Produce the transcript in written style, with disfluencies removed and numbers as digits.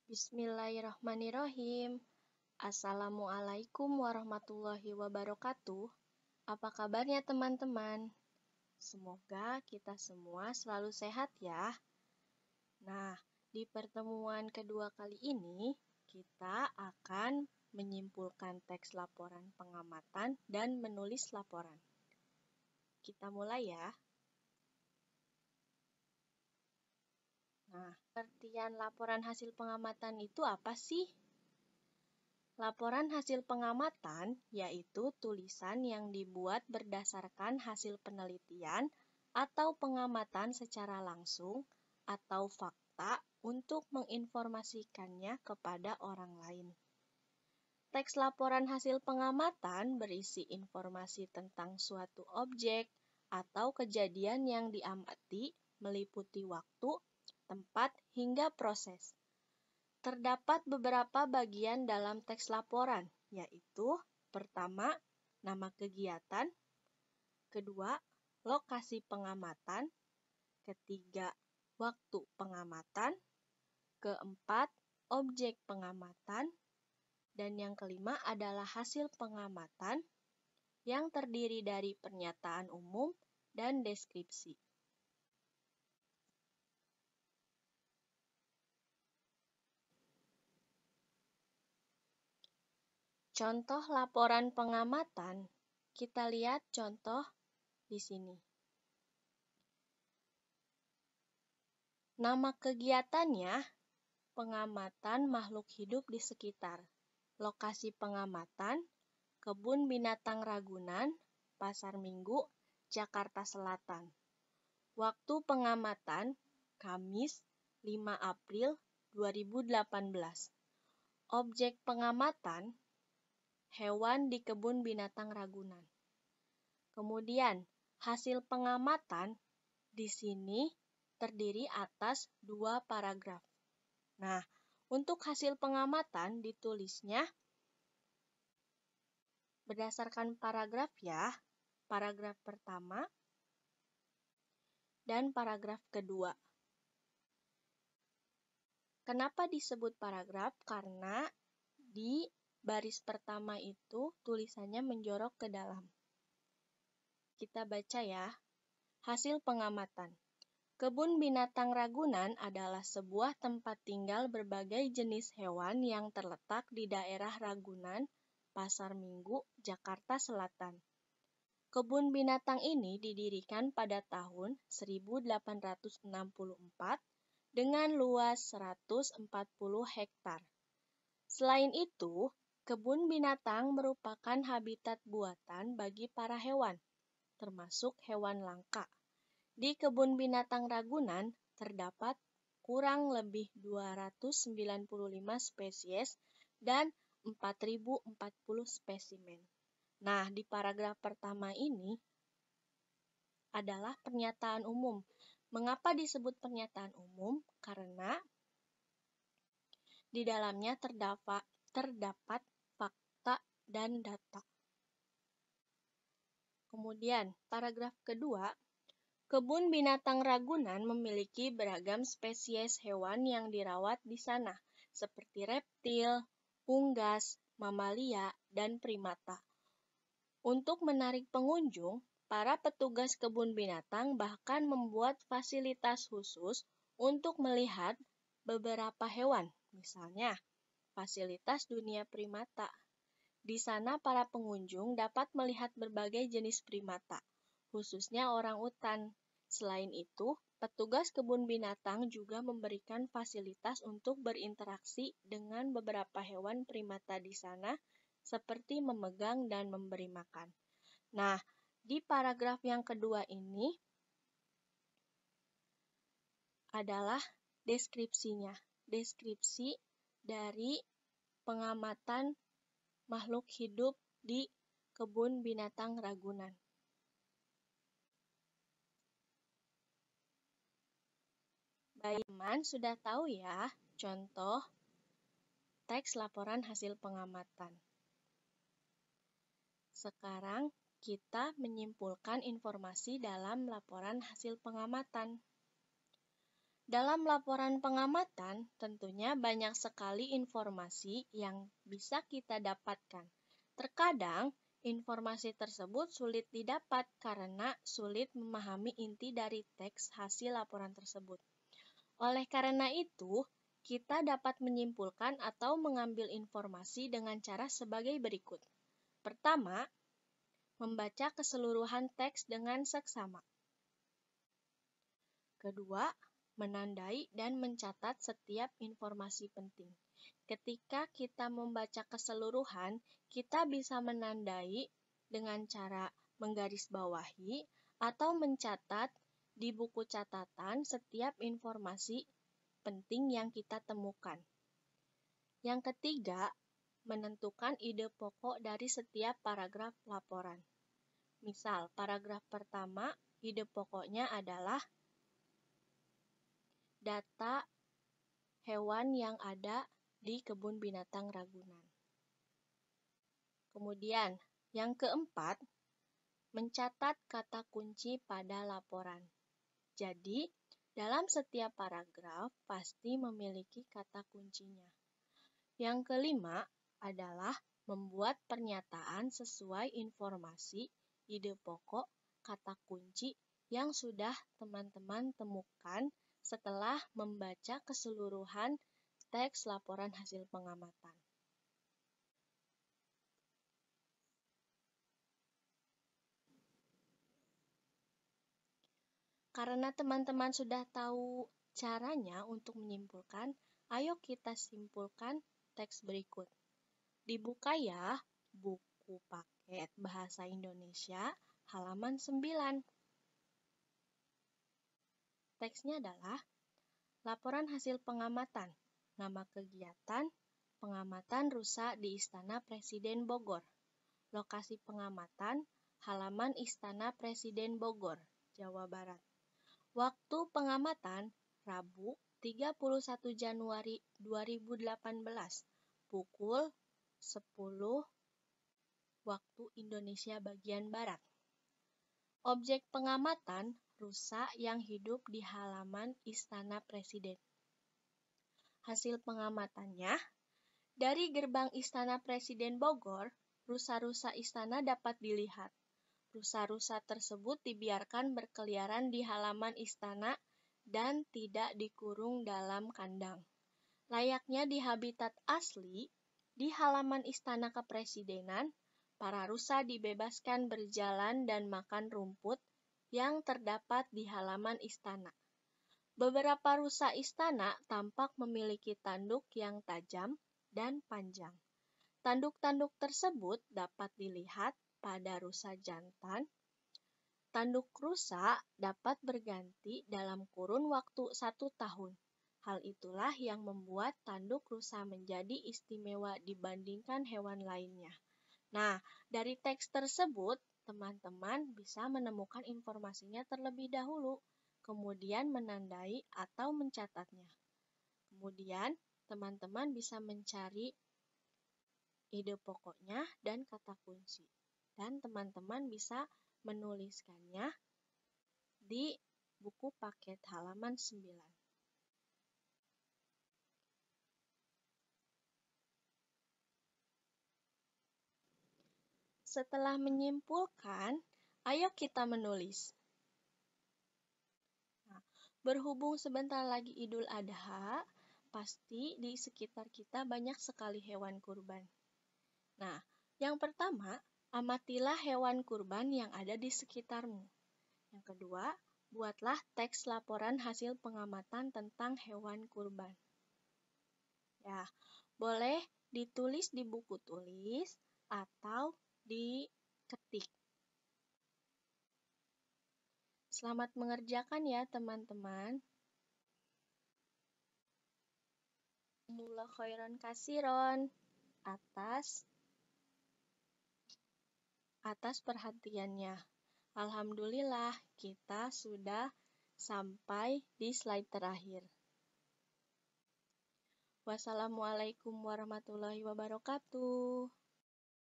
Bismillahirrahmanirrahim. Assalamualaikum warahmatullahi wabarakatuh. Apa kabarnya teman-teman? Semoga kita semua selalu sehat ya. Nah, di pertemuan kedua kali ini, kita akan menyimpulkan teks laporan pengamatan dan menulis laporan. Kita mulai ya. Nah, pengertian laporan hasil pengamatan itu apa sih? Laporan hasil pengamatan yaitu tulisan yang dibuat berdasarkan hasil penelitian atau pengamatan secara langsung atau fakta untuk menginformasikannya kepada orang lain. Teks laporan hasil pengamatan berisi informasi tentang suatu objek atau kejadian yang diamati meliputi waktu, tempat, hingga proses. Terdapat beberapa bagian dalam teks laporan, yaitu pertama, nama kegiatan, kedua, lokasi pengamatan, ketiga, waktu pengamatan, keempat, objek pengamatan, dan yang kelima adalah hasil pengamatan yang terdiri dari pernyataan umum dan deskripsi. Contoh laporan pengamatan, kita lihat contoh di sini. Nama kegiatannya, pengamatan makhluk hidup di sekitar. Lokasi pengamatan, Kebun Binatang Ragunan, Pasar Minggu, Jakarta Selatan. Waktu pengamatan, Kamis 5 April 2018. Objek pengamatan, hewan di Kebun Binatang Ragunan. Kemudian, hasil pengamatan di sini terdiri atas 2 paragraf. Nah, untuk hasil pengamatan ditulisnya berdasarkan paragraf ya, paragraf pertama dan paragraf kedua. Kenapa disebut paragraf? Karena di baris pertama itu tulisannya menjorok ke dalam. Kita baca ya, hasil pengamatan. Kebun Binatang Ragunan adalah sebuah tempat tinggal berbagai jenis hewan yang terletak di daerah Ragunan, Pasar Minggu, Jakarta Selatan. Kebun binatang ini didirikan pada tahun 1864 dengan luas 140 hektar. Selain itu, kebun binatang merupakan habitat buatan bagi para hewan, termasuk hewan langka. Di Kebun Binatang Ragunan terdapat kurang lebih 295 spesies dan 4.040 spesimen. Nah, di paragraf pertama ini adalah pernyataan umum. Mengapa disebut pernyataan umum? Karena di dalamnya terdapat fakta dan data. Kemudian, paragraf kedua, Kebun Binatang Ragunan memiliki beragam spesies hewan yang dirawat di sana, seperti reptil, unggas, mamalia, dan primata. Untuk menarik pengunjung, para petugas kebun binatang bahkan membuat fasilitas khusus untuk melihat beberapa hewan, misalnya fasilitas dunia primata. Di sana para pengunjung dapat melihat berbagai jenis primata, khususnya orangutan. Selain itu, petugas kebun binatang juga memberikan fasilitas untuk berinteraksi dengan beberapa hewan primata di sana, seperti memegang dan memberi makan. Nah, di paragraf yang kedua ini adalah deskripsinya. Deskripsi dari pengamatan makhluk hidup di Kebun Binatang Ragunan. Baik, teman sudah tahu ya contoh teks laporan hasil pengamatan. Sekarang kita menyimpulkan informasi dalam laporan hasil pengamatan. Dalam laporan pengamatan, tentunya banyak sekali informasi yang bisa kita dapatkan. Terkadang, informasi tersebut sulit didapat karena sulit memahami inti dari teks hasil laporan tersebut. Oleh karena itu, kita dapat menyimpulkan atau mengambil informasi dengan cara sebagai berikut. Pertama, membaca keseluruhan teks dengan seksama. Kedua, menandai dan mencatat setiap informasi penting. Ketika kita membaca keseluruhan, kita bisa menandai dengan cara menggarisbawahi atau mencatat di buku catatan setiap informasi penting yang kita temukan. Yang ketiga, menentukan ide pokok dari setiap paragraf laporan. Misal, paragraf pertama, ide pokoknya adalah data hewan yang ada di kebun binatang Ragunan. Kemudian, yang keempat, mencatat kata kunci pada laporan. Jadi, dalam setiap paragraf pasti memiliki kata kuncinya. Yang kelima adalah membuat pernyataan sesuai informasi, ide pokok, kata kunci yang sudah teman-teman temukan setelah membaca keseluruhan teks laporan hasil pengamatan. Karena teman-teman sudah tahu caranya untuk menyimpulkan, ayo kita simpulkan teks berikut. Dibuka ya, buku paket Bahasa Indonesia halaman 9. Teksnya adalah laporan hasil pengamatan, nama kegiatan, pengamatan rusa di Istana Presiden Bogor. Lokasi pengamatan, halaman Istana Presiden Bogor, Jawa Barat. Waktu pengamatan, Rabu 31 Januari 2018, pukul 10 waktu Indonesia bagian Barat. Objek pengamatan, rusa yang hidup di halaman Istana Presiden. Hasil pengamatannya, dari gerbang Istana Presiden Bogor, rusa-rusa istana dapat dilihat. Rusa-rusa tersebut dibiarkan berkeliaran di halaman istana dan tidak dikurung dalam kandang. Layaknya di habitat asli, di halaman Istana Kepresidenan, para rusa dibebaskan berjalan dan makan rumput yang terdapat di halaman istana. Beberapa rusa istana tampak memiliki tanduk yang tajam dan panjang. Tanduk-tanduk tersebut dapat dilihat pada rusa jantan. Tanduk rusa dapat berganti dalam kurun waktu 1 tahun. Hal itulah yang membuat tanduk rusa menjadi istimewa dibandingkan hewan lainnya. Nah, dari teks tersebut, teman-teman bisa menemukan informasinya terlebih dahulu, kemudian menandai atau mencatatnya. Kemudian, teman-teman bisa mencari ide pokoknya dan kata kunci. Dan teman-teman bisa menuliskannya di buku paket halaman 9. Setelah menyimpulkan, ayo kita menulis. Nah, berhubung sebentar lagi Idul Adha, pasti di sekitar kita banyak sekali hewan kurban. Nah, yang pertama, amatilah hewan kurban yang ada di sekitarmu. Yang kedua, buatlah teks laporan hasil pengamatan tentang hewan kurban. Ya, boleh ditulis di buku tulis atau diketik. Selamat mengerjakan ya teman-teman. Jazakumullah khairan katsiran atas perhatiannya. Alhamdulillah, kita sudah sampai di slide terakhir. Wassalamualaikum warahmatullahi wabarakatuh.